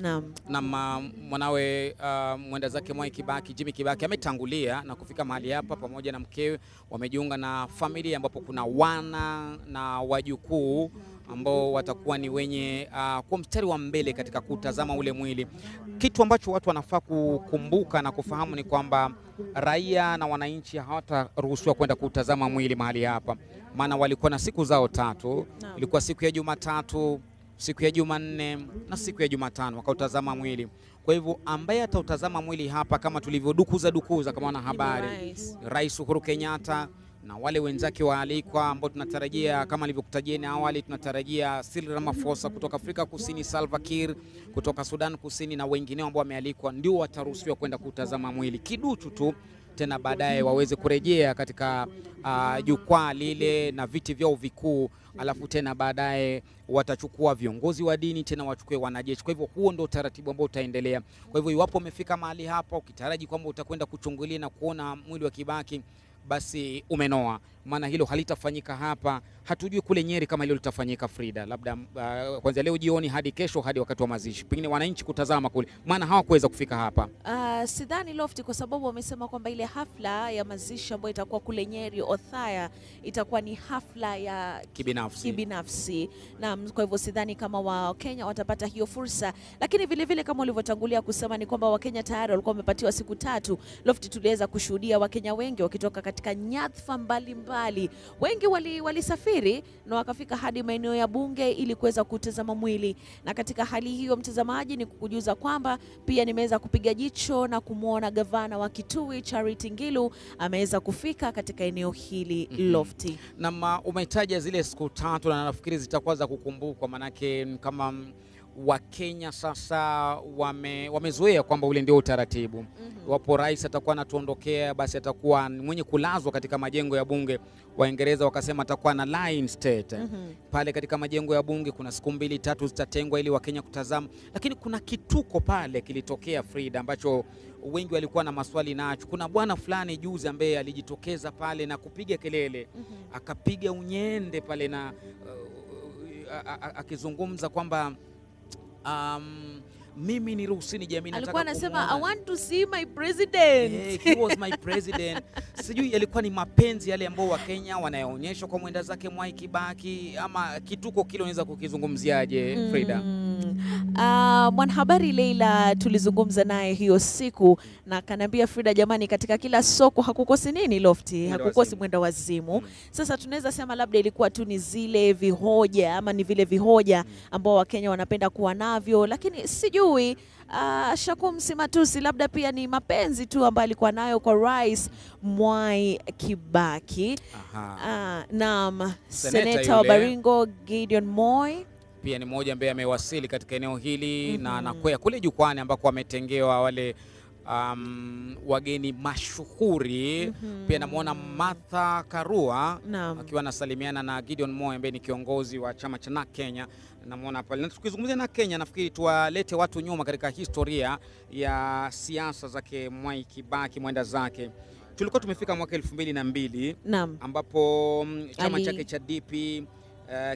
Naam. Na mwanawe mwenda zake Mwai Kibaki, Jimmy Kibaki ametangulia na kufika mahali hapa pamoja na mkewe. Wamejiunga na familia ambapo kuna wana na wajukuu ambao watakuwa ni wenye kwa mstari wa mbele katika kutazama ule mwili. Kitu ambacho watu wanafaa kukumbuka na kufahamu ni kwamba raia na wananchi hawataruhusiwa kwenda kutazama mwili mahali hapa, maana walikuwa na siku zao tatu. Ilikuwa siku ya Jumatatu, siku ya Jumanne na siku ya Jumatano wakautazama mwili. Kwa hivyo ambaye atautazama mwili hapa, kama tulivyodukuza kama wanahabari, Rais Uhuru Kenyatta na wale wenzake waalikwa ambao tunatarajia kama nilivyokutajia awali, tunatarajia Cyril Ramaphosa kutoka Afrika Kusini, Salva Kiir kutoka Sudan Kusini na wengineo ambao wamealikwa, ndio wataruhusiwa kwenda kutazama mwili kiduchu tu, tena baadaye waweze kurejea katika jukwaa lile na viti vyao vikuu, alafu tena baadaye watachukua viongozi wa dini, tena wachukue wanajeshi. Kwa hivyo huo ndio taratibu ambao utaendelea. Kwa hivyo iwapo umefika mahali hapa ukitaraji kwamba utakwenda kuchungulia na kuona mwili wa Kibaki, basi umenoa, maana hilo halitafanyika hapa. Hatujui kule Nyeri kama hilo litafanyika, Frida, labda kwanza leo jioni hadi kesho, hadi wakati wa mazishi, pengine wananchi kutazama kule, maana hawakuweza kufika hapa. Sidhani Lofty, kwa sababu wamesema kwamba ile hafla ya mazishi ambayo itakuwa kule Nyeri Othaya itakuwa ni hafla ya kibinafsi. Na kwa hivyo sidhani kama Wakenya watapata hiyo fursa, lakini vile vile kama ulivyotangulia kusema ni kwamba Wakenya tayari walikuwa wamepatiwa siku tatu. Lofty, tuliweza kushuhudia Wakenya wengi wakitoka katika nyadhifa mbalimbali. Wengi walisafiri na wakafika hadi maeneo ya bunge ili kuweza kutazama mwili. Na katika hali hiyo, mtazamaji, ni kukujuza kwamba pia nimeweza kupiga jicho na kumwona gavana wa Kitui Charity Ngilu ameweza kufika katika eneo hili. Lofty, na umetaja zile siku tatu, na nafikiri zitakuwa za kukumbukwa, manake kama Wakenya sasa wamezoea kwamba ule ndio utaratibu. Wapo rais atakuwa anatuondokea, basi atakuwa mwenye kulazwa katika majengo ya bunge. Waingereza wakasema atakuwa na line state pale katika majengo ya bunge. Kuna siku 2-3 zitatengwa ili Wakenya kutazama, lakini kuna kituko pale kilitokea, Frida, ambacho wengi walikuwa na maswali nacho. Kuna bwana fulani juzi ambaye alijitokeza pale na kupiga kelele, akapiga unyende pale na akizungumza kwamba mimi ni ruhusini jamii, alikuwa anasema I want to see my president. He was my president. Sijui yalikuwa ni mapenzi yale ambao Wakenya wanayoonyesha kwa mwenda zake Mwai Kibaki, ama kituko kile unaweza kukizungumziaje, Frida? Mwanahabari Leila tulizungumza naye hiyo siku na kanambia, Frida jamani, katika kila soko hakukosi nini Lofty, hakukosi mwenda wazimu. Sasa tunaweza sema labda ilikuwa tu ni zile vihoja ama ni vile vihoja ambao Wakenya wanapenda kuwa navyo, lakini sijui Shakum Simatusi, labda pia ni mapenzi tu ambayo alikuwa nayo kwa Rais Mwai Kibaki. Naam, Seneta wa Baringo Gideon Moi pia ni mmoja ambaye amewasili katika eneo hili na anakwea kule jukwani ambako wametengewa wale wageni mashuhuri. Pia namuona Martha Karua akiwa anasalimiana na Gideon Moi ambaye ni kiongozi wa chama cha NAK Kenya. Namuona pale. Na tukizungumzia NAK Kenya, nafikiri tuwalete watu nyuma katika historia ya siasa zake Mwai Kibaki, mwenda zake. Tulikuwa tumefika mwaka 2002 ambapo chama chake cha DP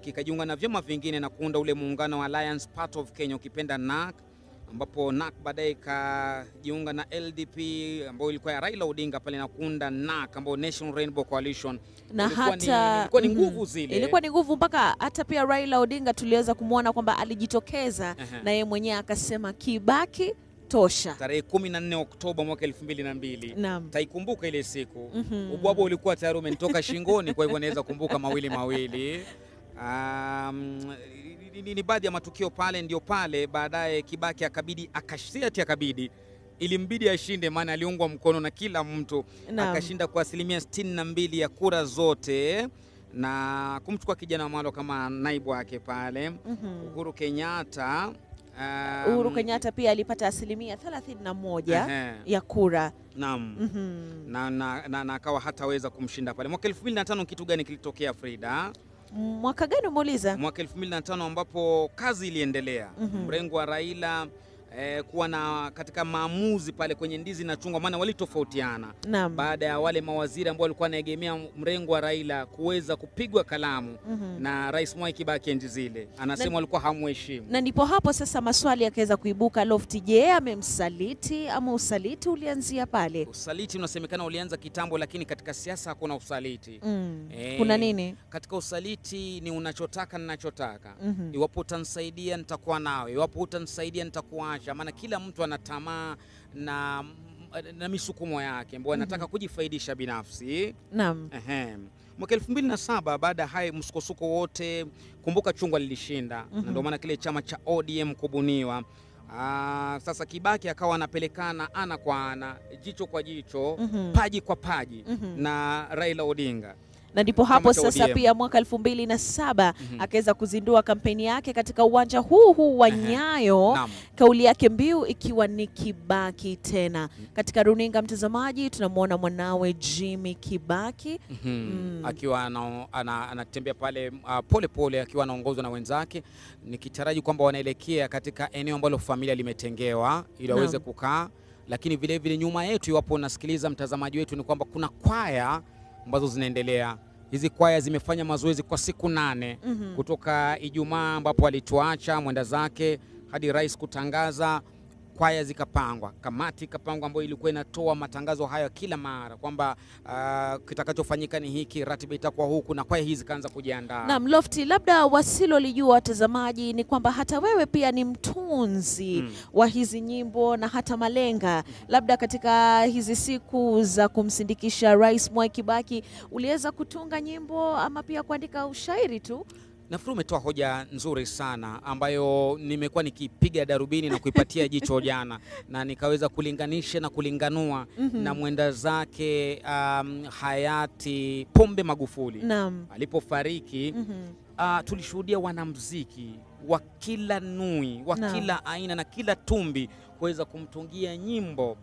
kikajiunga na vyama vingine na kuunda ule muungano wa Alliance Part of Kenya, ukipenda NAK, ambapo NAK baadaye kajiunga na LDP ambayo ilikuwa ya Raila Odinga pale na kuunda NAK ambayo National Rainbow Coalition. Na ilikuwa ni nguvu zile. Ilikuwa ni nguvu mpaka hata pia Raila Odinga tuliweza kumwona kwamba alijitokeza na yeye mwenyewe akasema Kibaki tosha. Tarehe 14 Oktoba mwaka 2002. Taikumbuka ile siku. Ubwabwa ulikuwa tayari umenitoka shingoni, kwa hivyo naweza kumbuka mawili. Ni baadhi ya matukio pale. Ndio pale baadaye Kibaki akabidi ilimbidi ashinde, maana aliungwa mkono na kila mtu. Akashinda kwa 62% ya kura zote na kumchukua kijana wa Malo kama naibu wake pale. Uhuru Kenyatta pia alipata 31% ya kura. Na akawa hataweza kumshinda pale. Mwaka 2005 kitu gani kilitokea, Frida? Mwaka gani umeuliza? Mwaka 2005 ambapo kazi iliendelea. Mrengo wa Raila kuwa na katika maamuzi pale kwenye ndizi na chungwa, maana walitofautiana. Baada ya wale mawaziri ambao walikuwa wanaegemea mrengo wa Raila kuweza kupigwa kalamu na Rais Mwai Kibaki enzi zile, anasema walikuwa hamheshimu. Na ndipo hapo sasa maswali yakaweza kuibuka, Lofty, je, amemsaliti ama usaliti ulianzia pale? Usaliti unasemekana ulianza kitambo, lakini katika siasa hakuna usaliti. Kuna nini? Katika usaliti ni unachotaka ninachotaka. Iwapo utanisaidia nitakuwa nawe, iwapo utanisaidia nitakuacha. Maana kila mtu ana tamaa na misukumo yake ambayo anataka kujifaidisha binafsi. Naam. Mwaka 2007 baada ya hai msukosuko wote, kumbuka chungwa lilishinda, na ndio maana kile chama cha ODM kubuniwa. Sasa Kibaki akawa anapelekana ana kwa ana, jicho kwa jicho, paji kwa paji na Raila Odinga. Na ndipo hapo sasa pia mwaka 2007 akaweza kuzindua kampeni yake katika uwanja huu wa Nyayo. Kauli yake mbiu ikiwa ni Kibaki tena. Katika runinga, mtazamaji, tunamuona mwanawe Jimmy Kibaki akiwa anatembea pale pole pole, akiwa anaongozwa na wenzake, nikitaraji kwamba wanaelekea katika eneo ambalo familia limetengewa ili waweze kukaa. Lakini vile vile nyuma yetu, iwapo unasikiliza mtazamaji wetu, ni kwamba kuna kwaya ambazo zinaendelea. Hizi kwaya zimefanya mazoezi kwa siku 8 kutoka Ijumaa ambapo alituacha mwenda zake hadi rais kutangaza. Kwaya zikapangwa, kamati ikapangwa ambayo ilikuwa inatoa matangazo haya kila mara kwamba kitakachofanyika ni hiki, ratiba itakuwa huku, na kwaya hizi kaanza kujiandaa. Naam, Lofty, labda wasilolijua watazamaji ni kwamba hata wewe pia ni mtunzi wa hizi nyimbo na hata malenga. Labda katika hizi siku za kumsindikisha Rais Mwai Kibaki uliweza kutunga nyimbo ama pia kuandika ushairi tu? Nafikiri umetoa hoja nzuri sana ambayo nimekuwa nikipiga darubini na kuipatia jicho jana, na nikaweza kulinganisha na kulinganua na mwenda zake hayati Pombe Magufuli. Alipofariki tulishuhudia wanamuziki wa kila nui, wa kila aina na kila tumbi kuweza kumtungia nyimbo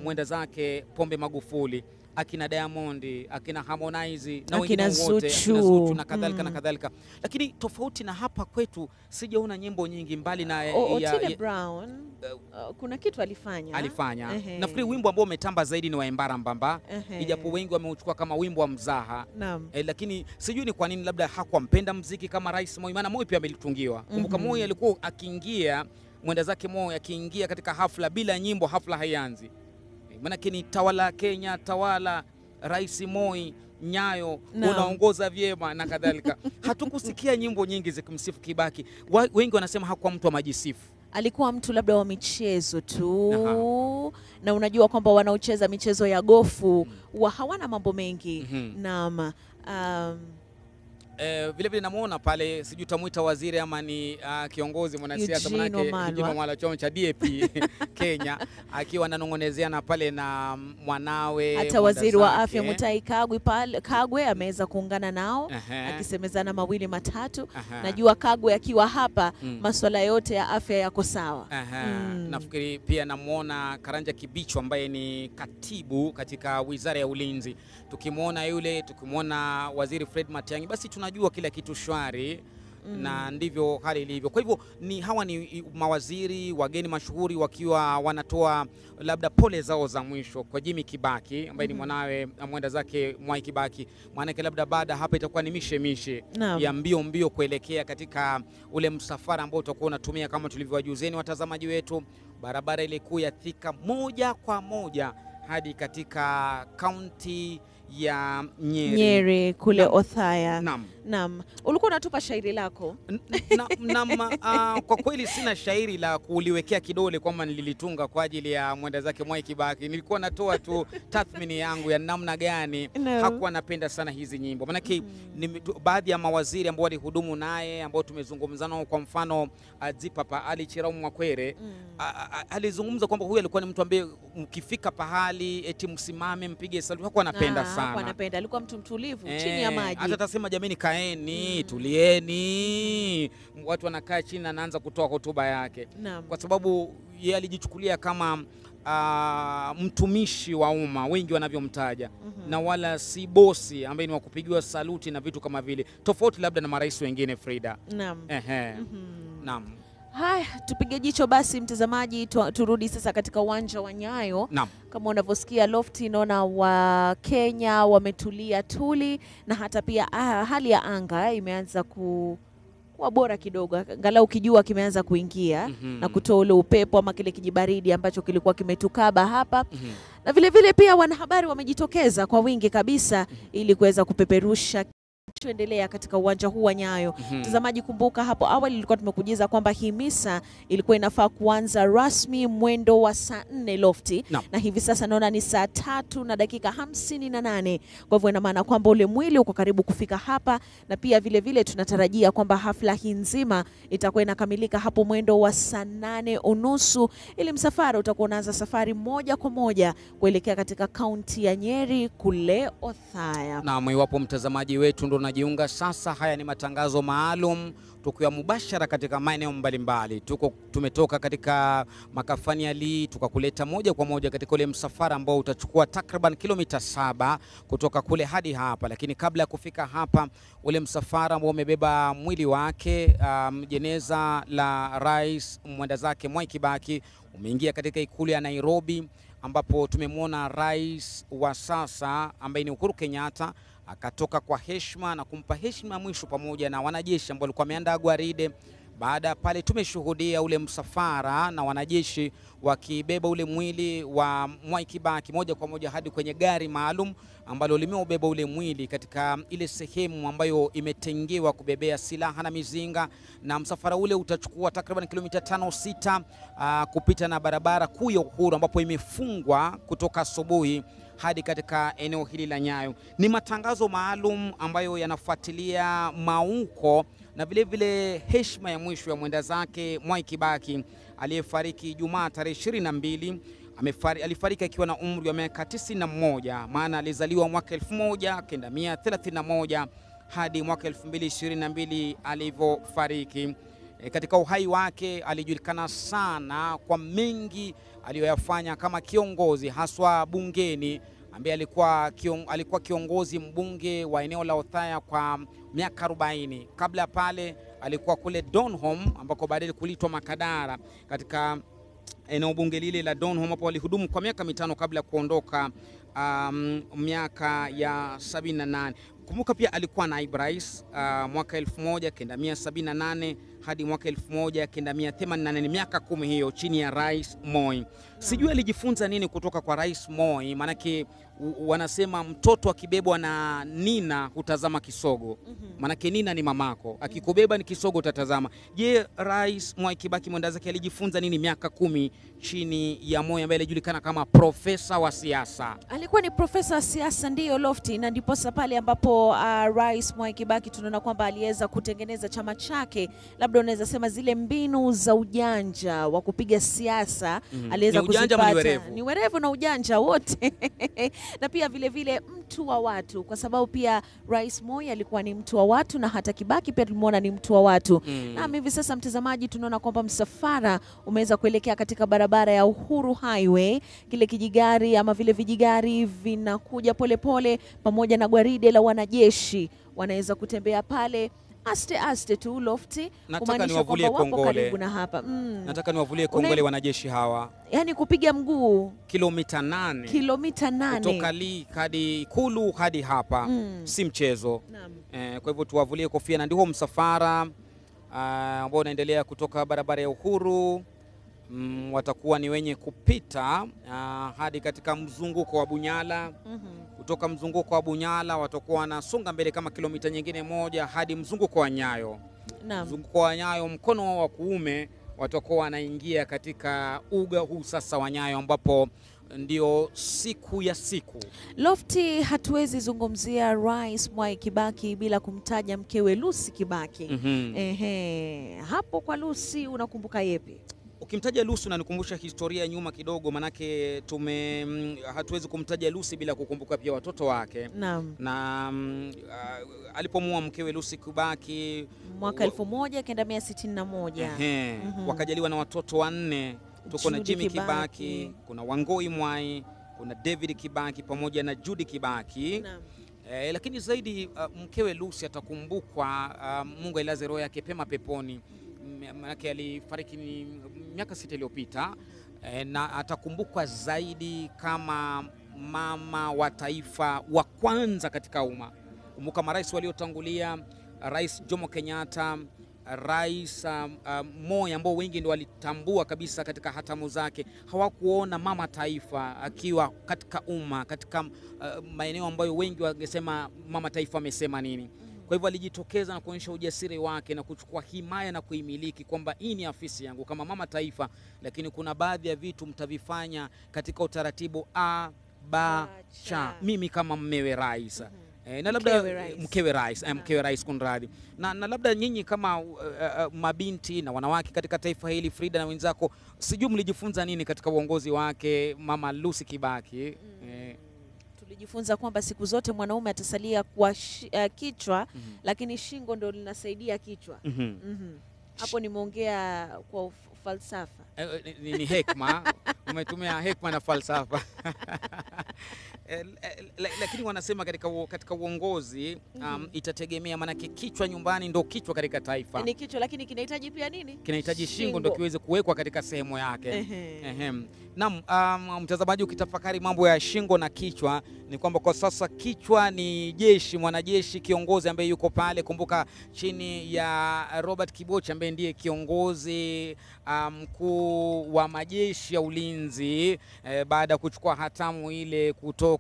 mwenda zake Pombe Magufuli, akina Diamond, akina Harmonize na wengine wote, akina Zuchu na kadhalika na kadhalika. Lakini tofauti na hapa kwetu sijaona nyimbo nyingi mbali na Otile Brown kuna kitu alifanya. Nafikiri wimbo ambao umetamba zaidi ni wa Embara Mbamba, ijapo wengi wameuchukua kama wimbo wa mzaha. Lakini sijui ni kwa nini, labda hakuwa mpenda muziki kama Rais Moi, maana Moi pia amelitungiwa. Kumbuka Moi alikuwa akiingia, mwenda zake Moi akiingia katika hafla bila nyimbo, hafla haianzi. Manake ni tawala Kenya, tawala Rais Moi, Nyayo, unaongoza vyema na kadhalika. Hatukusikia nyimbo nyingi zikimsifu Kibaki. Wengi wanasema hakuwa mtu wa majisifu. Alikuwa mtu labda wa michezo tu. Na unajua kwamba wanaocheza michezo ya gofu hawana mambo mengi. Naam. Vile vile namuona pale, sijui tamuita waziri ama ni kiongozi mwanasiasa, manake Eugene Wamalwa chama cha DAP Kenya, akiwa ananongonezeana pale na mwanawe. Hata waziri wa afya Mutahi Kagwe ameweza kuungana nao akisemezana mawili matatu. Najua Kagwe akiwa hapa masuala yote ya afya yako sawa. Nafikiri pia namuona Karanja Kibicho ambaye ni katibu katika Wizara ya Ulinzi. Tukimwona yule, tukimwona waziri Fred Matiang'i, basi tunajua kila kitu shwari. Na ndivyo hali ilivyo. Kwa hivyo hawa ni mawaziri wageni mashuhuri wakiwa wanatoa labda pole zao za mwisho kwa Jimmy Kibaki ambaye ni mwanawe mwenda zake Mwai Kibaki. Maana labda baada hapa itakuwa ni mishe ya mbio kuelekea katika ule msafara ambao utakuwa unatumia, kama tulivyowajuzeni watazamaji wetu, barabara ile kuu ya Thika moja kwa moja hadi katika kaunti ya Nyeri kule Othaya. Naam. Ulikuwa unatupa shairi lako? Kwa kweli sina shairi la kuliwekea kidole kwamba nililitunga kwa ajili ya mwenda zake Mwai Kibaki. Nilikuwa natoa tu tathmini yangu ya namna gani hakuwa napenda sana hizi nyimbo. Manake baadhi ya mawaziri ambao walihudumu naye ambao tumezungumza nao, kwa mfano Zipapa Ali Chiraumu Mwakwere, alizungumza kwamba huyu alikuwa ni mtu ambaye mkifika pahali eti msimame mpige saluti, hakuwa anapenda sana. Hakuwa anapenda, alikuwa mtu mtulivu chini ya maji. Hata atasema jameni kaeni, tulieni. Watu wanakaa chini na anaanza kutoa hotuba yake. Kwa sababu yeye alijichukulia kama mtumishi wa umma, wengi wanavyomtaja, na wala si bosi ambaye ni wa kupigiwa saluti na vitu kama vile, tofauti labda na marais wengine Frida. Naam. Naam. Haya, tupige jicho basi mtazamaji, turudi sasa katika uwanja wa Nyayo. Naam. Kama unavyosikia Lofty, naona wa Kenya wametulia tuli, na hata pia hali ya anga imeanza kuwa bora kidogo, angalau kijua kimeanza kuingia na kutoa ule upepo ama kile kijibaridi ambacho kilikuwa kimetukaba hapa. Na vile vile pia wanahabari wamejitokeza kwa wingi kabisa ili kuweza kupeperusha tuendelea katika uwanja huu wa Nyayo. Mtazamaji, kumbuka hapo awali ilikuwa tumekujuza kwamba hii misa ilikuwa inafaa kuanza rasmi mwendo wa saa 4 Lofty, na hivi sasa naona ni saa 3 na dakika 58. Kwa hivyo ina maana kwamba ule mwili uko karibu kufika hapa, na pia vile vile tunatarajia kwamba hafla hii nzima itakuwa inakamilika hapo mwendo wa saa 8:30, ili msafara utakuwa unaanza safari moja kwa moja kuelekea katika kaunti ya Nyeri kule Othaya. Na iwapo mtazamaji wetu ndo unajiunga sasa, haya ni matangazo maalum tukiwa mubashara katika maeneo mbalimbali. Tumetoka katika makafani ya Lee tukakuleta moja kwa moja katika ule msafara ambao utachukua takriban kilomita 7 kutoka kule hadi hapa. Lakini kabla ya kufika hapa, ule msafara ambao umebeba mwili wake jeneza la rais mwenda zake Mwai Kibaki umeingia katika ikulu ya Nairobi, ambapo tumemwona rais wa sasa ambaye ni Uhuru Kenyatta akatoka kwa heshima na kumpa heshima mwisho pamoja na wanajeshi ambao walikuwa wameandaa gwaride. Baada pale tumeshuhudia ule msafara na wanajeshi wakibeba ule mwili wa Mwai Kibaki moja kwa moja hadi kwenye gari maalum ambalo limeubeba ule mwili katika ile sehemu ambayo imetengewa kubebea silaha na mizinga, na msafara ule utachukua takriban kilomita 5-6 kupita na barabara kuu ya Uhuru ambapo imefungwa kutoka asubuhi hadi katika eneo hili la Nyayo. Ni matangazo maalum ambayo yanafuatilia mauko na vile vile heshima ya mwisho ya mwenda zake Mwai Kibaki aliyefariki Ijumaa tarehe 22. Alifariki akiwa na umri wa miaka 91, maana alizaliwa mwaka 1931 hadi mwaka 2022 alivyofariki. Katika uhai wake alijulikana sana kwa mengi aliyoyafanya kama kiongozi, haswa bungeni, ambaye alikuwa kiongozi mbunge wa eneo la Othaya kwa miaka 40. Kabla pale alikuwa kule Donholm ambako baadaye kulitwa Makadara, katika eneo bunge lile la Donholm hapo alihudumu kwa miaka 5 kabla ya kuondoka miaka ya 78. Kumbuka pia alikuwa naibu rais mwaka 1978 hadi mwaka 1988, miaka 10 hiyo chini ya Rais Moi. Sijui alijifunza nini kutoka kwa Rais Moi, manake wanasema mtoto akibebwa na nina hutazama kisogo. Manake nina ni mamako, akikubeba ni kisogo utatazama. Je, Rais Mwai Kibaki mwenda zake alijifunza nini miaka 10 chini ya Moi ambaye alijulikana kama profesa wa siasa? Alikuwa ni profesa wa siasa, ndio Lofty, na ndipo pale ambapo Rais Mwai Kibaki tunaona kwamba aliweza kutengeneza chama chake. Labda unaweza sema zile mbinu za ujanja wa kupiga siasa aliweza kuzipata. Ni werevu na ujanja wote. Na pia vile vile mtu wa watu, kwa sababu pia Rais Moi alikuwa ni mtu wa watu, na hata Kibaki pia tulimuona ni mtu wa watu. Na hivi sasa mtazamaji, tunaona kwamba msafara umeweza kuelekea katika barabara ya Uhuru Highway. Kile kijigari ama vile vijigari vinakuja polepole pamoja na gwaride la wanajeshi wanaweza kutembea pale aste tu Lofty, kumaanisha kwamba wapo karibu na hapa. Nataka niwavulie kongole wanajeshi hawa. Yaani kupiga mguu kilomita 8 kutoka Lee hadi Ikulu hadi hapa, si mchezo. Kwa hivyo tuwavulie kofia, na ndio msafara ambao unaendelea kutoka barabara ya Uhuru. Watakuwa ni wenye kupita hadi katika mzunguko wa Bunyala. Kutoka mzunguko wa Bunyala watakuwa wanasonga mbele kama kilomita nyingine 1 hadi mzunguko wa Nyayo. Mzunguko wa Nyayo mkono wa kuume watakuwa wanaingia katika uga huu sasa wa Nyayo, ambapo ndio siku ya siku. Lofty, hatuwezi zungumzia Rais Mwai Kibaki bila kumtaja mkewe Lucy Kibaki. Hapo kwa Lucy unakumbuka yepi? Ukimtaja Lucy unanikumbusha historia nyuma kidogo, manake hatuwezi kumtaja Lucy bila kukumbuka pia watoto wake. Na alipomua mkewe Lucy Kibaki mwaka 1961, wakajaliwa na watoto 4. Tuko na Jimmy Kibaki, kuna Wangoi Mwai, kuna David Kibaki pamoja na Judy Kibaki. Lakini zaidi mkewe Lucy atakumbukwa, Mungu ailaze roho yake pema peponi, manake alifariki miaka 6 iliyopita, na atakumbukwa zaidi kama mama wa taifa wa kwanza katika umma. Kumbuka marais waliotangulia, Rais Jomo Kenyatta, Rais Moi, ambao wengi ndio walitambua kabisa katika hatamu zake, hawakuona mama taifa akiwa katika umma, katika maeneo ambayo wengi wangesema mama taifa amesema nini. Kwa hivyo alijitokeza na kuonyesha ujasiri wake na kuchukua himaya na kuimiliki kwamba hii ni afisi yangu kama mama taifa, lakini kuna baadhi ya vitu mtavifanya katika utaratibu A, B, C, mimi kama mmewe rais. Na labda mkewe rais kunradhi. Na labda nyinyi kama mabinti na wanawake katika taifa hili, Frida na wenzako, sijui mlijifunza nini katika uongozi wake Mama Lucy Kibaki? Tulijifunza kwamba siku zote mwanaume atasalia kwa kichwa, lakini shingo ndio linasaidia kichwa. Hapo nimeongea kwa falsafa. Ni hekima, umetumia hekima na falsafa. Lakini wanasema katika uongozi itategemea, maana kichwa nyumbani ndo kichwa katika taifa. Ni kichwa, lakini kinahitaji pia nini? Kinahitaji shingo ndo kiweze kuwekwa katika sehemu yake. Naam, mtazamaji, ukitafakari mambo ya shingo na kichwa, ni kwamba kwa sasa kichwa ni jeshi, mwanajeshi kiongozi ambaye yuko pale. Kumbuka chini ya Robert Kibochi ambaye ndiye kiongozi mkuu wa majeshi ya ulinzi, baada ya kuchukua hatamu ile kutoka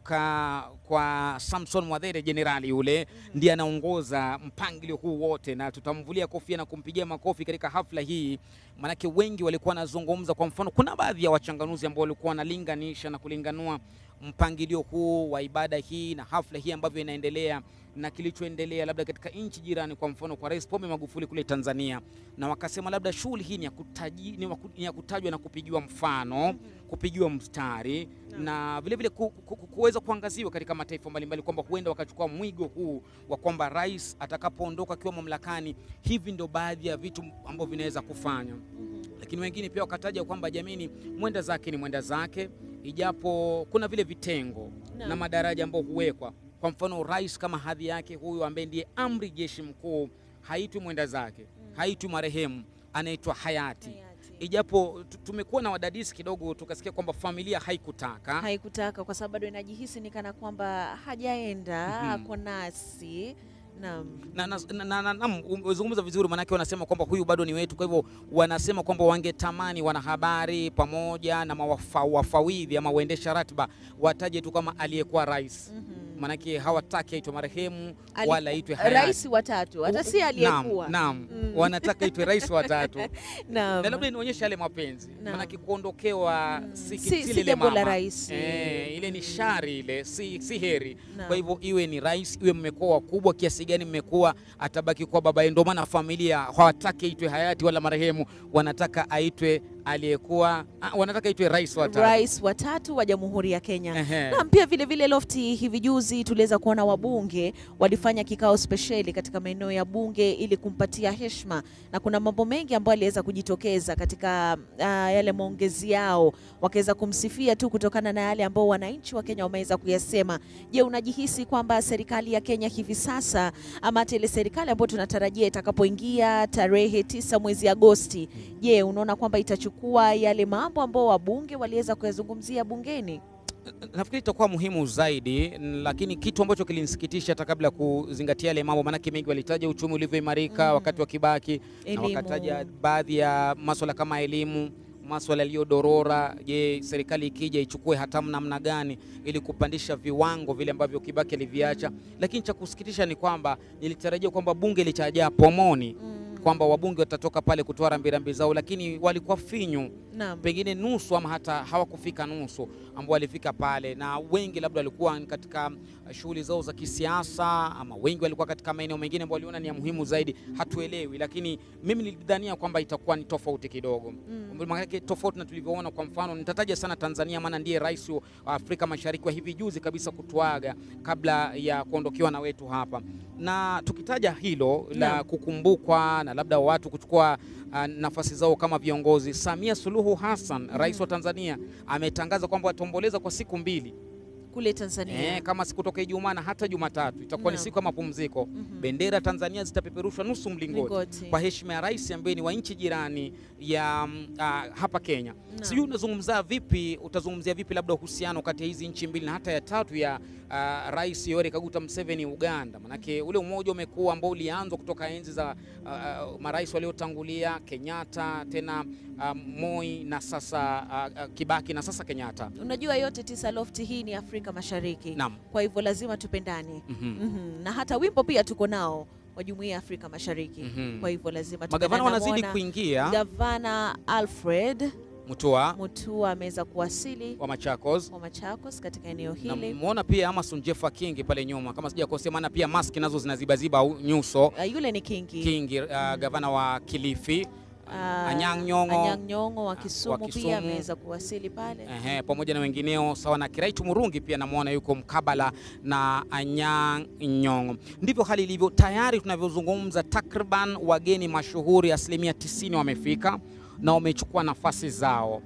kwa Samson Mwadhere, jenerali yule, ndiye anaongoza mpangilio huu wote, na tutamvulia kofia na kumpigia makofi katika hafla hii. Manake wengi walikuwa wanazungumza, kwa mfano kuna baadhi ya wachanganuzi ambao walikuwa wanalinganisha na kulinganua mpangilio huu wa ibada hii na hafla hii ambavyo inaendelea na kilichoendelea labda katika nchi jirani, kwa mfano kwa Rais Pombe Magufuli kule Tanzania, na wakasema labda shughuli hii ni ya kutajwa na kupigiwa mfano, kupigiwa mstari, na vile vile kuweza kuangaziwa katika mataifa mbalimbali kwamba huenda wakachukua mwigo huu wa kwamba rais atakapoondoka akiwa mamlakani, hivi ndio baadhi ya vitu ambavyo vinaweza kufanya. Lakini wengine pia wakataja kwamba jamini, mwenda zake ni mwenda zake, ijapo kuna vile vitengo na madaraja ambayo huwekwa. Kwa mfano rais kama hadhi yake huyu ambaye ndiye amri jeshi mkuu, haitwi mwenda zake, haitwi marehemu, anaitwa hayati. Ijapo tumekuwa na wadadisi kidogo, tukasikia kwamba familia haikutaka kwa sababu bado inajihisi ni kana kwamba hajaenda, ako nasi. Uzungumza vizuri, manake wanasema kwamba huyu bado ni wetu. Kwa hivyo wanasema kwamba wangetamani wanahabari pamoja na wafawidhi ama waendesha ratiba wataje tu kama aliyekuwa rais. Manake hawataki aitwe marehemu wala aitwe hayati. Rais wa tatu, hata si aliyekuwa. Wanataka aitwe rais wa tatu. Na labda inaonyesha yale mapenzi. Manake kuondokewa si jambo la rais. Ile ni shari, ile si heri. Kwa hivyo iwe ni rais, iwe mmekuwa wakubwa kiasi gani mmekuwa, atabaki kwa baba. Ndio maana familia hawataki aitwe hayati wala marehemu, wanataka aitwe aliyekuwa, wanataka aitwe rais wa tatu wa Jamhuri ya Kenya. Na pia vile vile Lofty, hivi juzi tuliweza kuona wabunge walifanya kikao speciali katika maeneo ya bunge ili kumpatia heshima, na kuna mambo mengi ambayo aliweza kujitokeza katika yale maongezi yao, wakaweza kumsifia tu kutokana na yale ambao wananchi wa Kenya wameweza kuyasema. Je, unajihisi kwamba serikali ya Kenya hivi sasa, ama ile serikali ambayo tunatarajia itakapoingia tarehe 9 mwezi Agosti, je, unaona kwamba itachukua yale mambo ambao wabunge waliweza kuyazungumzia bungeni? Nafikiri itakuwa muhimu zaidi, lakini kitu ambacho kilinisikitisha hata kabla kuzingatia yale mambo, manake mengi walitaja uchumi ulivyoimarika wakati wa Kibaki, na wakataja baadhi ya masuala kama elimu, masuala yaliyodorora. Je, serikali ikija ichukue hatamu namna gani ili kupandisha viwango vile ambavyo Kibaki aliviacha? Lakini cha kusikitisha ni kwamba nilitarajia kwamba bunge litajaa pomoni, kwamba wabunge watatoka pale kutoa rambirambi zao, lakini walikuwa finyu. Pengine nusu ama hata hawakufika nusu ambao walifika pale, na wengi labda walikuwa katika shughuli zao za kisiasa, ama wengi walikuwa katika maeneo mengine ambao waliona ni ya muhimu zaidi, hatuelewi. Lakini mimi nilidhania kwamba itakuwa ni tofauti kidogo. Maana tofauti na tulivyoona, kwa mfano nitataja sana Tanzania, maana ndiye rais wa Afrika Mashariki wa hivi juzi kabisa kutuaga kabla ya kuondokewa na wetu hapa. Na tukitaja hilo la kukumbukwa na labda watu kuchukua nafasi zao kama viongozi, Samia Suluhu Hassan, rais wa Tanzania, ametangaza kwamba ataomboleza kwa siku 2. kule Tanzania. Kama siku kutoka Ijumaa na hata Jumatatu itakuwa ni siku ya mapumziko. Bendera Tanzania zitapeperushwa nusu mlingoti kwa heshima ya rais ambaye ni wa nchi jirani ya hapa Kenya. Sijui utazungumzia vipi labda uhusiano kati ya hizi nchi mbili na hata ya tatu ya Rais Yoweri Kaguta Museveni Uganda. Manake ule umoja umekuwa ambao ulianzwa kutoka enzi za marais waliotangulia, Kenyatta, tena Moi, na sasa Kibaki, na sasa Kenyatta. Unajua yote tisa lofti hii ni Afrika Mashariki. Naam. Kwa hivyo lazima tupendane. Na hata wimbo pia tuko nao wa Jumuiya ya Afrika Mashariki. Kwa hivyo lazima magavana wanazidi kuingia. Gavana Alfred Mutua ameweza kuwasili wa Machakos katika eneo hili. Muona pia Amason Jeffa Kingi pale nyuma, kama sijakosea, maana pia mask nazo zinazibaziba nyuso. Yule ni Kingi. Gavana wa Kilifi. Anyang' Nyong'o wa Kisumu pia ameweza kuwasili pale. Pamoja na wengineo sawa na Kiraitu Murungi pia namuona yuko mkabala na Anyang' Nyong'o. Ndivyo hali ilivyo. Tayari tunavyozungumza takriban wageni mashuhuri 90% wamefika na wamechukua nafasi zao,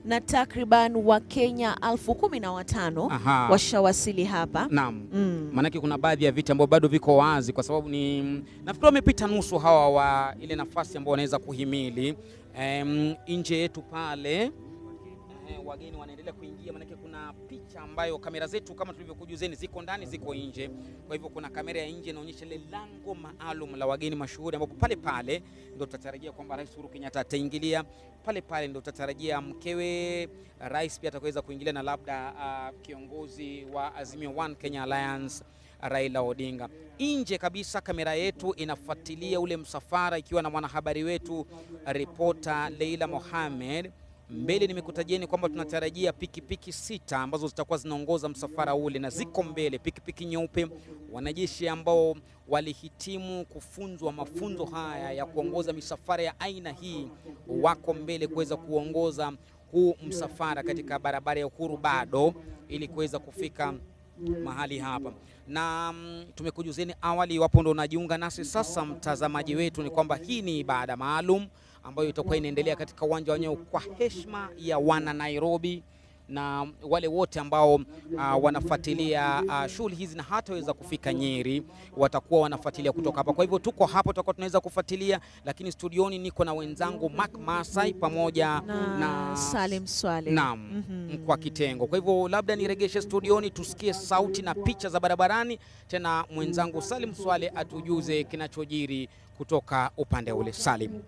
na takriban wa Kenya 15,000 washawasili hapa. Naam. Manake kuna baadhi ya viti ambavyo bado viko wazi kwa sababu nafikiri wamepita nusu hawa wa ile nafasi ambao wanaweza kuhimili. Nje yetu pale wageni wanaendelea kuingia, manake kuna picha ambayo kamera zetu kama tulivyokujuzeni ziko ndani ziko nje. Kwa hivyo kuna kamera ya nje inaonyesha ile lango maalum la wageni mashuhuri, ambapo pale ndio tutatarajia kwamba Rais Uhuru Kenyatta ataingilia. Pale ndio tutatarajia mkewe rais pia atakaweza kuingilia, na labda kiongozi wa Azimio One Kenya Alliance Raila Odinga. Nje kabisa kamera yetu inafuatilia ule msafara ikiwa na mwanahabari wetu reporter Leila Mohamed. Mbele nimekutajieni kwamba tunatarajia pikipiki 6 ambazo zitakuwa zinaongoza msafara ule, na ziko mbele pikipiki nyeupe. Wanajeshi ambao walihitimu kufunzwa mafunzo haya ya kuongoza misafara ya aina hii wako mbele kuweza kuongoza huu msafara katika barabara ya Uhuru bado, ili kuweza kufika mahali hapa. Na tumekujuzeni awali, wapo ndo unajiunga nasi sasa mtazamaji wetu, ni kwamba hii ni ibada maalum ambayo itakuwa inaendelea katika uwanja wa Nyayo kwa heshima ya wana Nairobi na wale wote ambao wanafuatilia shughuli hizi na hataweza kufika Nyeri watakuwa wanafuatilia kutoka hapa. Kwa hivyo tuko hapa, tutakuwa tunaweza kufuatilia, lakini studioni niko na wenzangu Mark Masai pamoja na Salim Swale. Naam, kwa kitengo. Kwa hivyo labda niregeshe studioni tusikie sauti na picha za barabarani, tena mwenzangu Salim Swale atujuze kinachojiri kutoka upande ule. Salim.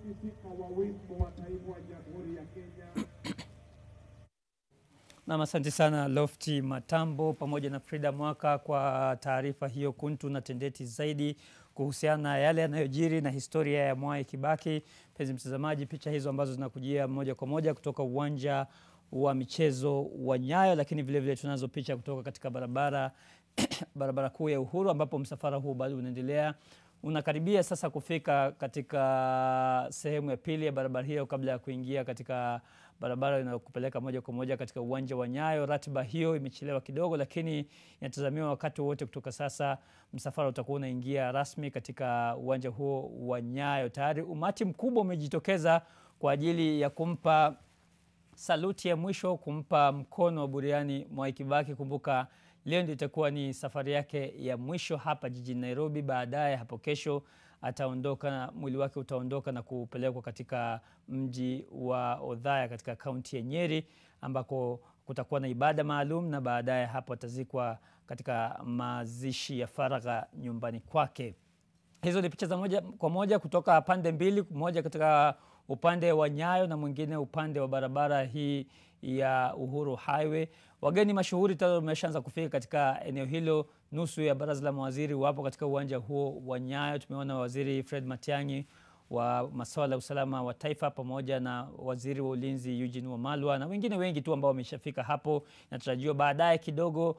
Na asante sana Lofty Matambo pamoja na Frida Mwaka kwa taarifa hiyo kuntu na tendeti zaidi kuhusiana na yale yanayojiri na historia ya Mwai Kibaki. Penzi mtazamaji, picha hizo ambazo zinakujia moja kwa moja kutoka uwanja wa michezo wa Nyayo, lakini vile vile tunazo picha kutoka katika barabara kuu ya Uhuru ambapo msafara huu bado unaendelea. Unakaribia sasa kufika katika sehemu ya pili ya barabara hiyo kabla ya kuingia katika barabara inayokupeleka moja kwa moja katika uwanja wa Nyayo. Ratiba hiyo imechelewa kidogo, lakini inatazamiwa wakati wote kutoka sasa msafara utakuwa unaingia rasmi katika uwanja huo wa Nyayo. Tayari umati mkubwa umejitokeza kwa ajili ya kumpa saluti ya mwisho, kumpa mkono wa buriani Mwai Kibaki. Kumbuka leo ndio itakuwa ni safari yake ya mwisho hapa jijini Nairobi. Baadaye hapo kesho ataondoka, mwili wake utaondoka na kupelekwa katika mji wa Othaya katika kaunti ya Nyeri, ambako kutakuwa na ibada maalum, na baadaye hapo atazikwa katika mazishi ya faragha nyumbani kwake. Hizo ni picha za moja kwa moja kutoka pande mbili, moja katika upande wa Nyayo na mwingine upande wa barabara hii ya Uhuru Highway. Wageni mashuhuri tayari wameshaanza kufika katika eneo hilo. Nusu ya baraza la mawaziri wapo katika uwanja huo wa Nyayo. Tumeona waziri Fred Matiang'i wa masuala ya usalama wa taifa pamoja na waziri wa ulinzi Eugene Wamalwa na wengine wengi tu ambao wameshafika hapo. Natarajiwa baadaye kidogo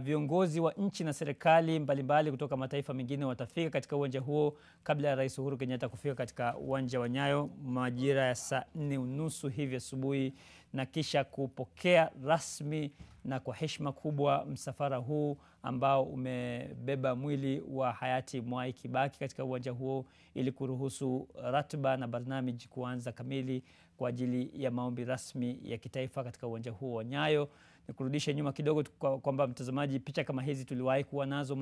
viongozi wa nchi na serikali mbalimbali kutoka mataifa mengine watafika katika uwanja huo kabla ya Rais Uhuru Kenyatta kufika katika uwanja wa Nyayo majira ya saa 4:30 hivi asubuhi, na kisha kupokea rasmi na kwa heshima kubwa msafara huu ambao umebeba mwili wa hayati Mwai Kibaki katika uwanja huo, ili kuruhusu ratiba na barnamiji kuanza kamili kwa ajili ya maombi rasmi ya kitaifa katika uwanja huo wa Nyayo. Nikurudishe nyuma kidogo kwamba mtazamaji, picha kama hizi tuliwahi kuwa nazo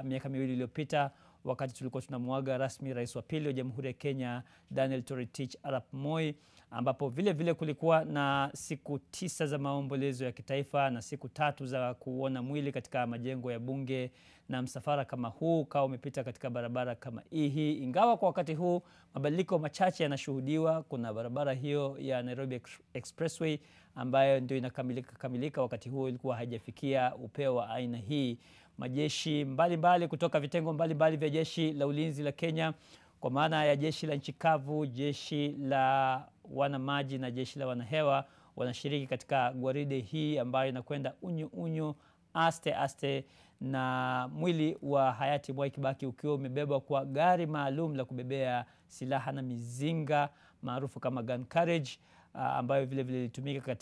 miaka miwili iliyopita wakati tulikuwa tunamuaga rasmi rais wa pili wa Jamhuri ya Kenya Daniel Toroitich arap Moi, ambapo vile vile kulikuwa na siku 9 za maombolezo ya kitaifa na siku 3 za kuona mwili katika majengo ya bunge, na msafara kama huu kawa umepita katika barabara kama hii. Ingawa kwa wakati huu mabadiliko machache yanashuhudiwa, kuna barabara hiyo ya Nairobi Expressway ambayo ndio inakamilika wakati huu ilikuwa haijafikia upeo wa aina hii. Majeshi mbalimbali kutoka vitengo mbalimbali vya jeshi la ulinzi la Kenya, kwa maana ya jeshi la nchi kavu, jeshi la wanamaji na jeshi la wanahewa, wanashiriki katika gwaride hii ambayo inakwenda unyu aste aste, na mwili wa hayati Mwai Kibaki ukiwa umebebwa kwa gari maalum la kubebea silaha na mizinga maarufu kama gun carriage, ambayo vile vile ilitumika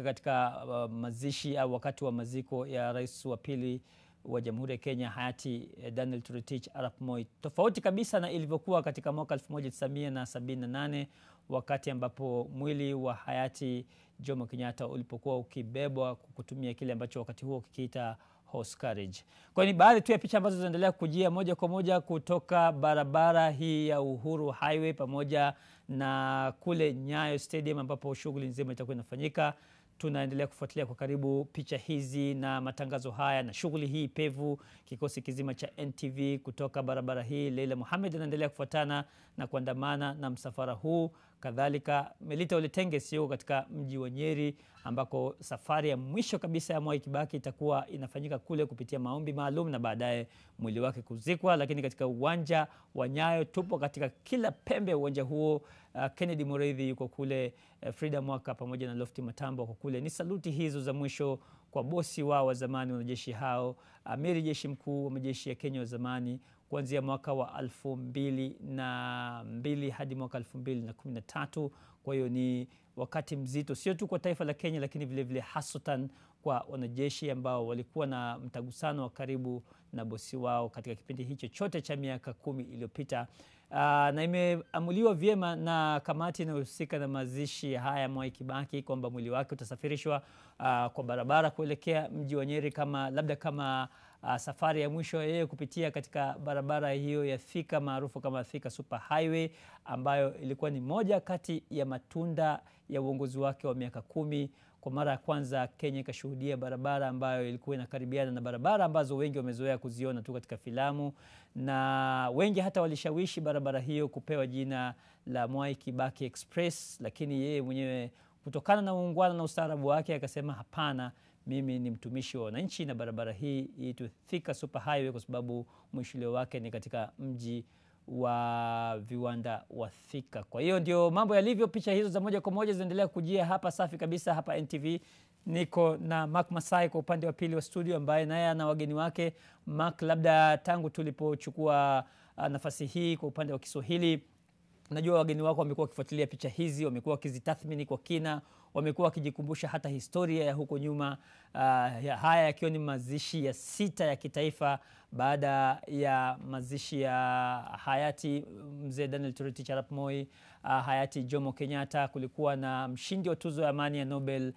katika mazishi au wakati wa maziko ya rais wa pili wa Jamhuri ya Kenya hayati Daniel Toroitich arap Moi. Tofauti kabisa na ilivyokuwa katika mwaka 1978 wakati ambapo mwili wa hayati Jomo Kenyatta ulipokuwa ukibebwa kutumia kile ambacho wakati huo kikiita horse carriage. Kwa ni baadhi tu ya picha ambazo zinaendelea kujia moja kwa moja kutoka barabara hii ya Uhuru Highway pamoja na kule Nyayo Stadium ambapo shughuli nzima itakuwa inafanyika. Tunaendelea kufuatilia kwa karibu picha hizi na matangazo haya na shughuli hii pevu. Kikosi kizima cha NTV kutoka barabara hii, Leila Mohamed anaendelea kufuatana na kuandamana na msafara huu. Kadhalika Melita Oletenge sio katika mji wa Nyeri ambako safari ya mwisho kabisa ya Mwai Kibaki itakuwa inafanyika kule kupitia maombi maalum na baadaye mwili wake kuzikwa. Lakini katika uwanja wa Nyayo, tupo katika kila pembe ya uwanja huo. Kennedy Mureithi yuko kule, Frida Mwaka pamoja na Lofty Matambo kwa kule. Ni saluti hizo za mwisho kwa bosi wao wa zamani wanajeshi hao, amiri jeshi mkuu wa majeshi ya Kenya wa zamani kuanzia mwaka wa 2002 hadi mwaka 2013. Kwa hiyo ni wakati mzito sio tu kwa taifa la Kenya, lakini vile vile hasutan kwa wanajeshi ambao walikuwa na mtagusano wa karibu na bosi wao katika kipindi hicho chote cha miaka 10 iliyopita. Na imeamuliwa vyema na kamati inayohusika na mazishi haya Mwai Kibaki kwamba mwili wake utasafirishwa kwa barabara kuelekea mji wa Nyeri kama safari ya mwisho yeye kupitia katika barabara hiyo ya Thika maarufu kama Thika Super Highway, ambayo ilikuwa ni moja kati ya matunda ya uongozi wake wa miaka 10. Kwa mara ya kwanza Kenya ikashuhudia barabara ambayo ilikuwa inakaribiana na barabara ambazo wengi wamezoea kuziona tu katika filamu, na wengi hata walishawishi barabara hiyo kupewa jina la Mwai Kibaki Express, lakini yeye mwenyewe kutokana na uungwana na ustaarabu wake akasema hapana, mimi ni mtumishi wa wananchi na barabara hii iitwe Thika Super Highway kwa sababu mwishilio wake ni katika mji wa viwanda wa Thika. Kwa hiyo ndio mambo yalivyo. Picha hizo za moja kwa moja zinaendelea kujia hapa safi kabisa hapa NTV. Niko na Mark Masai kwa upande wa pili wa studio ambaye naye ana wageni wake. Mark, labda tangu tulipochukua nafasi hii kwa upande wa Kiswahili, najua wageni wako wamekuwa wakifuatilia picha hizi, wamekuwa wakizitathmini kwa kina, wamekuwa wakijikumbusha hata historia ya huko nyuma. Haya yakiwa ni mazishi ya 6 ya kitaifa baada ya mazishi ya hayati mzee Daniel Toroitich arap Moi, hayati Jomo Kenyatta. Kulikuwa na mshindi wa tuzo ya amani ya Nobel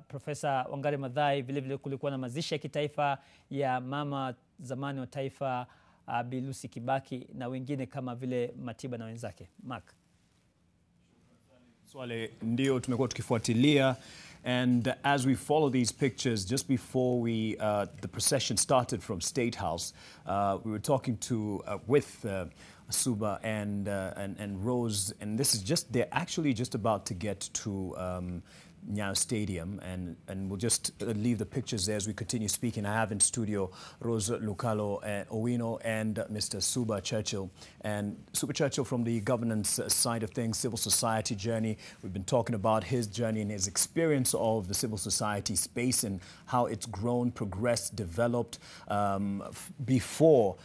Profesa Wangari Maathai. Vile vile kulikuwa na mazishi ya kitaifa ya mama zamani wa taifa Bi Lucy Kibaki na wengine kama vile Matiba na wenzake. Mark. Swale ndio tumekuwa tukifuatilia, and as we follow these pictures, just before the procession started from State House, we were talking with Suba and Rose, and this is they're actually just about to get to Nyayo Stadium, and we'll just leave the pictures there as we continue speaking. I have in studio Rose Lukalo Owino and Mr. Suba Churchill. And Suba Churchill from the governance side of things, civil society journey. We've been talking about his journey and his experience of the civil society space and how it's grown, progressed, developed before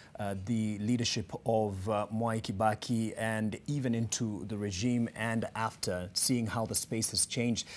the leadership of Mwai Kibaki and even into the regime and after, seeing how the space has changed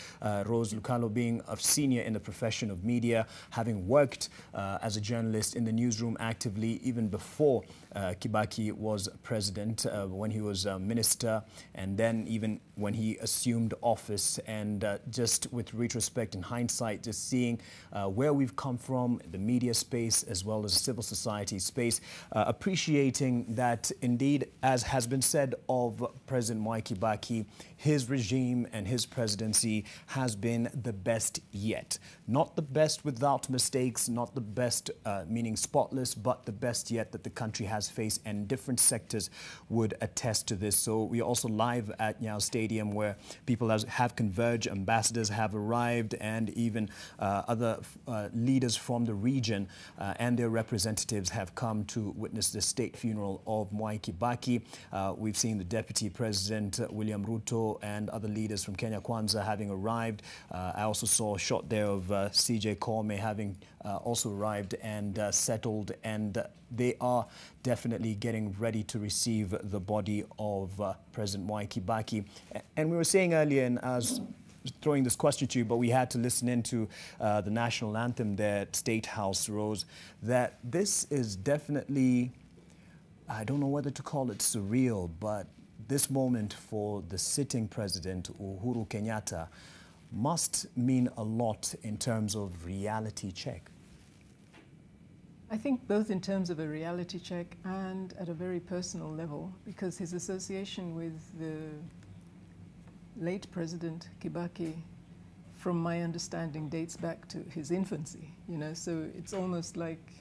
Rose Lucalo being a senior in the profession of media, having worked as a journalist in the newsroom actively even before Kibaki was president, when he was minister, and then even when he assumed office. And just with retrospect and hindsight, just seeing where we've come from, the media space as well as civil society space, appreciating that indeed, as has been said of President Mwai Kibaki, his regime and his presidency has been the best yet. Not the best without mistakes, not the best meaning spotless, but the best yet that the country has faced, and different sectors would attest to this. So we're also live at Nyayo Stadium, where people have converged, ambassadors have arrived, and even other leaders from the region and their representatives have come to witness the state funeral of Mwai Kibaki. We've seen the Deputy President William Ruto and other leaders from Kenya Kwanza having arrived. I also saw a shot there of CJ Kome having also arrived and settled, and they are definitely getting ready to receive the body of President Mwai Kibaki. And we were saying earlier, and I was throwing this question to you, but we had to listen into the national anthem there at State House, Rose, that this is definitely, I don't know whether to call it surreal, but this moment for the sitting president, Uhuru Kenyatta, must mean a lot in terms of reality check. I think both in terms of a reality check and at a very personal level, because his association with the late President Kibaki, from my understanding, dates back to his infancy, you know, so it's almost like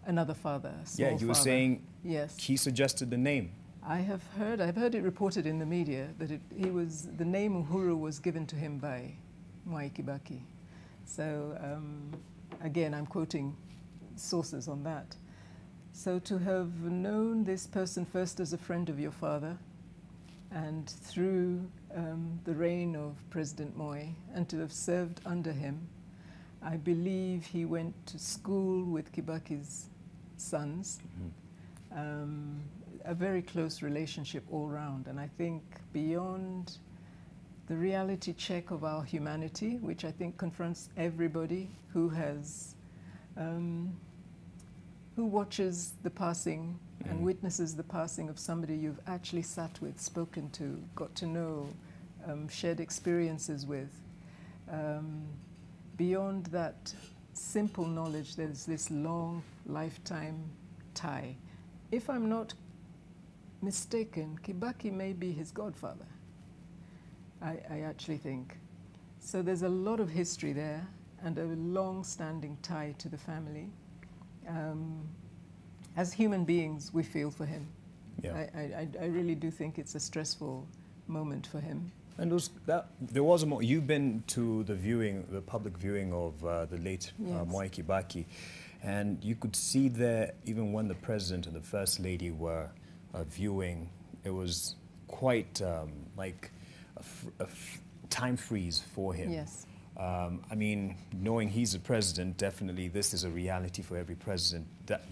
another father, a small Yeah, you were father. saying yes. He suggested the name. I've heard it reported in the media that the name Uhuru was given to him by Mwai Kibaki. So again, I'm quoting sources on that. So to have known this person first as a friend of your father, and through the reign of President Moi, and to have served under him, I believe he went to school with Kibaki's sons. Mm-hmm. A very close relationship all round, and I think beyond the reality check of our humanity, which I think confronts everybody who has, who watches the passing and witnesses the passing of somebody you've actually sat with, spoken to, got to know, shared experiences with. Beyond that simple knowledge, there's this long lifetime tie. If I'm not mistaken, Kibaki may be his godfather, I actually think. So there's a lot of history there and a long-standing tie to the family. As human beings, we feel for him. Yeah. I really do think it's a stressful moment for him. And there was a moment, you've been to the public viewing of the late Mwai Kibaki, and you could see there, even when the president and the first lady were viewing, it was quite like a time freeze for him. Yes. I mean, knowing he's a president, definitely this is a reality for every president,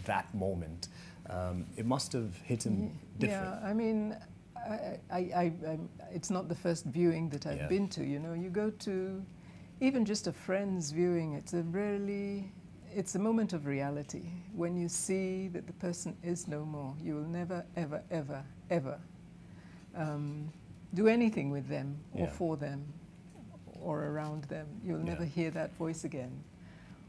that moment. It must have hit him different. Yeah, I mean, it's not the first viewing that I've been to, you know. You go to even just a friend's viewing, it's a moment of reality. When you see that the person is no more, you will never, ever, ever, ever do anything with them or for them or around them. You'll never hear that voice again.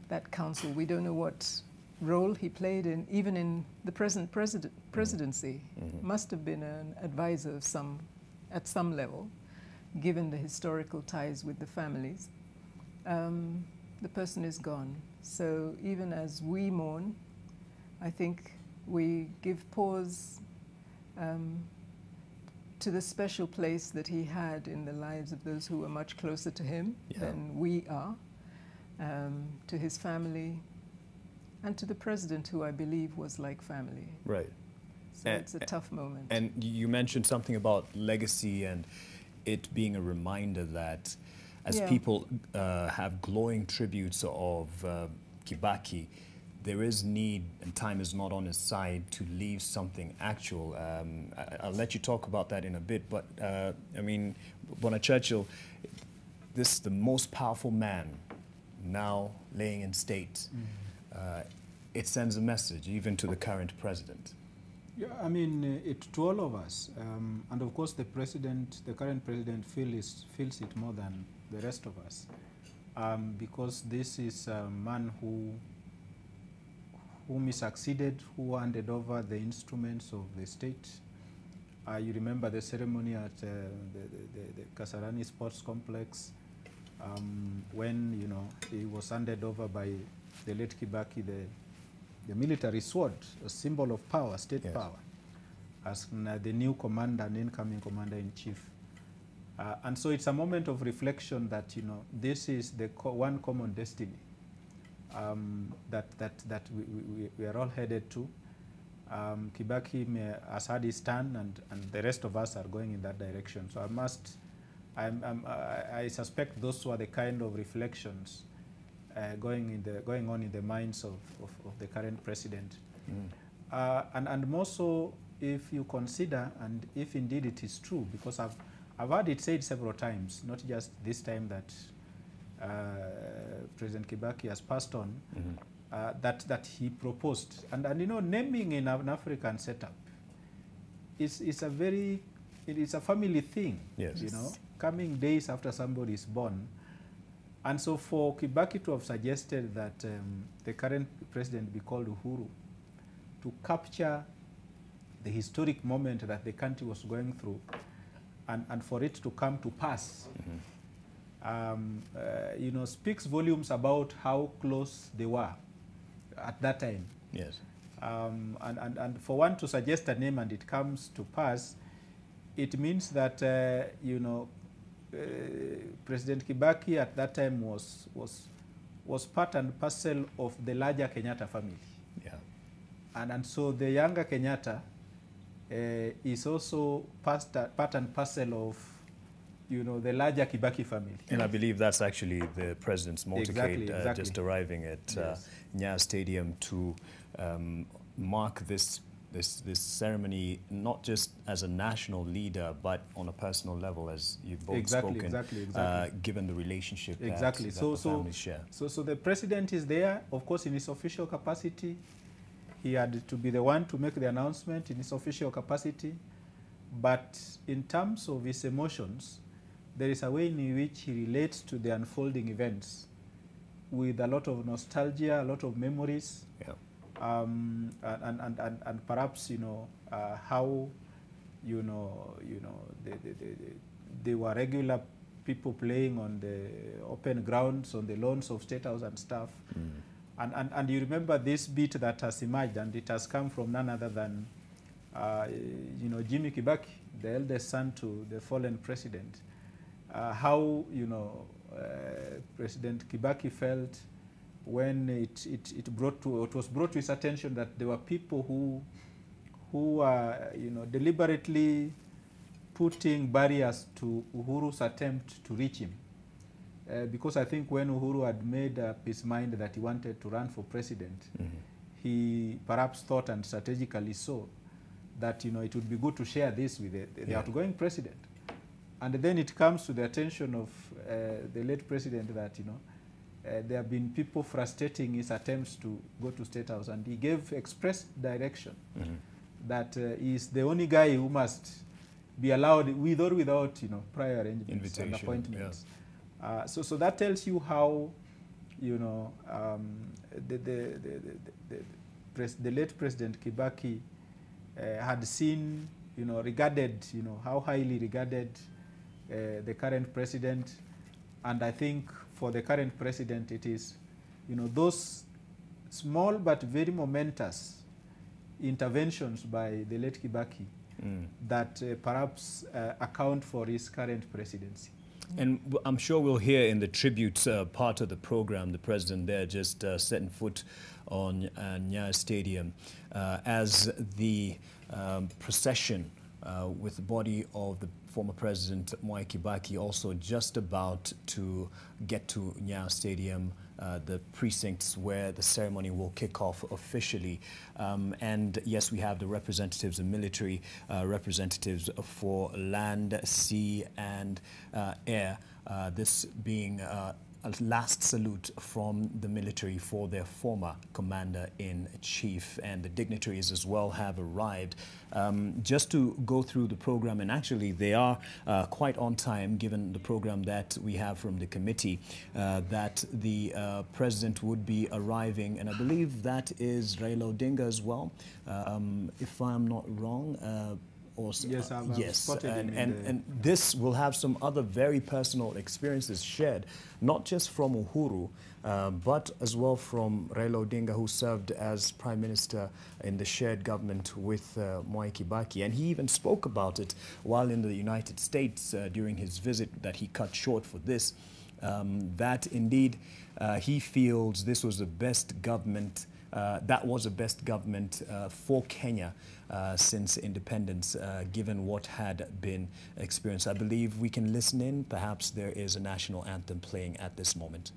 That counsel, we don't know what role he played even in the present presidency. Mm-hmm. Must have been an advisor of at some level, given the historical ties with the families. The person is gone. So even as we mourn, I think we give pause to the special place that he had in the lives of those who were much closer to him than we are, to his family, and to the president, who I believe was like family. Right. So it's a tough moment. And you mentioned something about legacy and it being a reminder that as people have glowing tributes of Kibaki, there is need, and time is not on his side, to leave something actual. I'll let you talk about that in a bit, but I mean, Bona Churchill, the most powerful man now laying in state, it sends a message even to the current president. Yeah, I mean, to all of us, and of course the current president feels it more than the rest of us, because this is a man whom he succeeded, who handed over the instruments of the state. You remember the ceremony at the Kasarani Sports Complex, when he was handed over by the late Kibaki the military sword, a symbol of power, state power, as the new commander and incoming commander-in-chief. And so it's a moment of reflection that, this is the one common destiny that we are all headed to. Kibaki has had his turn, and the rest of us are going in that direction. So I suspect those were the kind of reflections going on in the minds of the current president. And more so, if you consider, and if indeed it is true, because I've heard it said several times, not just this time that President Kibaki has passed on, that he proposed. And naming in an African setup is a family thing. Yes. Coming days after somebody is born. And so for Kibaki to have suggested that the current president be called Uhuru, to capture the historic moment that the country was going through, and for it to come to pass, speaks volumes about how close they were at that time. Yes. And for one to suggest a name and it comes to pass, it means that President Kibaki at that time was part and parcel of the larger Kenyatta family. Yeah. And so the younger Kenyatta is also part and parcel of the larger Kibaki family. And I believe that's actually the president's motorcade Exactly. just arriving at Nyayo Stadium to mark this ceremony, not just as a national leader, but on a personal level, as you've both spoken, exactly. given the relationship that the families share. So the president is there, of course, in his official capacity. He had to be the one to make the announcement in his official capacity. But in terms of his emotions, there is a way in which he relates to the unfolding events with a lot of nostalgia, a lot of memories. Yeah. And perhaps how they were regular people playing on the open grounds, on the lawns of State House and stuff. And you remember this beat that has emerged, and it has come from none other than Jimmy Kibaki, the eldest son to the fallen president. How President Kibaki felt when it was brought to his attention that there were people who were deliberately putting barriers to Uhuru's attempt to reach him. Because I think when Uhuru had made up his mind that he wanted to run for president, he perhaps thought, and strategically so, that it would be good to share this with the outgoing president. And then it comes to the attention of the late president that there have been people frustrating his attempts to go to State House, and he gave express direction that he is the only guy who must be allowed with or without prior arrangements and appointments. So that tells you how the late President Kibaki had seen, regarded, how highly regarded the current president. And I think for the current president, it is, those small but very momentous interventions by the late Kibaki that perhaps account for his current presidency. And I'm sure we'll hear in the tribute part of the program, the president there just setting foot on Nyayo Stadium as the procession with the body of the former president Mwai Kibaki also just about to get to Nyayo Stadium the precincts where the ceremony will kick off officially. And yes, we have the representatives, the military representatives for land, sea, and air. This being a last salute from the military for their former commander-in-chief, and the dignitaries as well have arrived. Just to go through the program, and actually they are quite on time given the program that we have from the committee, that the president would be arriving, and I believe that is Raila Odinga as well, if I'm not wrong. Yes, yes, and this will have some other very personal experiences shared, not just from Uhuru, but as well from Raila Odinga, who served as Prime Minister in the shared government with Mwai Kibaki. And he even spoke about it while in the United States during his visit that he cut short for this, that indeed he feels this was the best government, that was the best government for Kenya since independence, given what had been experienced. I believe we can listen in. Perhaps there is a national anthem playing at this moment.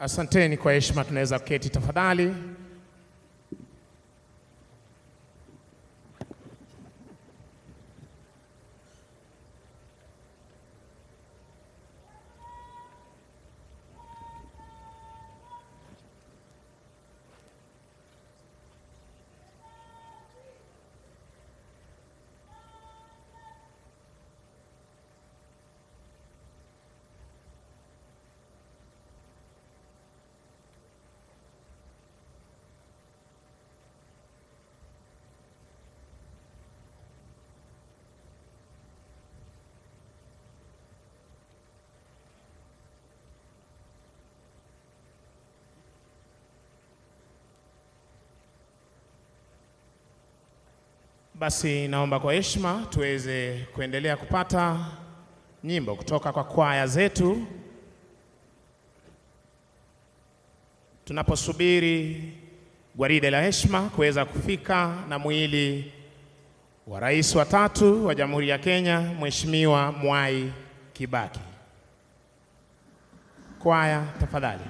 Asanteni kwa heshima, tunaweza kuketi tafadhali. Basi naomba kwa heshima tuweze kuendelea kupata nyimbo kutoka kwa kwaya zetu tunaposubiri gwaride la heshima kuweza kufika na mwili wa rais wa 3 wa Jamhuri ya Kenya, Mheshimiwa Mwai Kibaki. Kwaya tafadhali.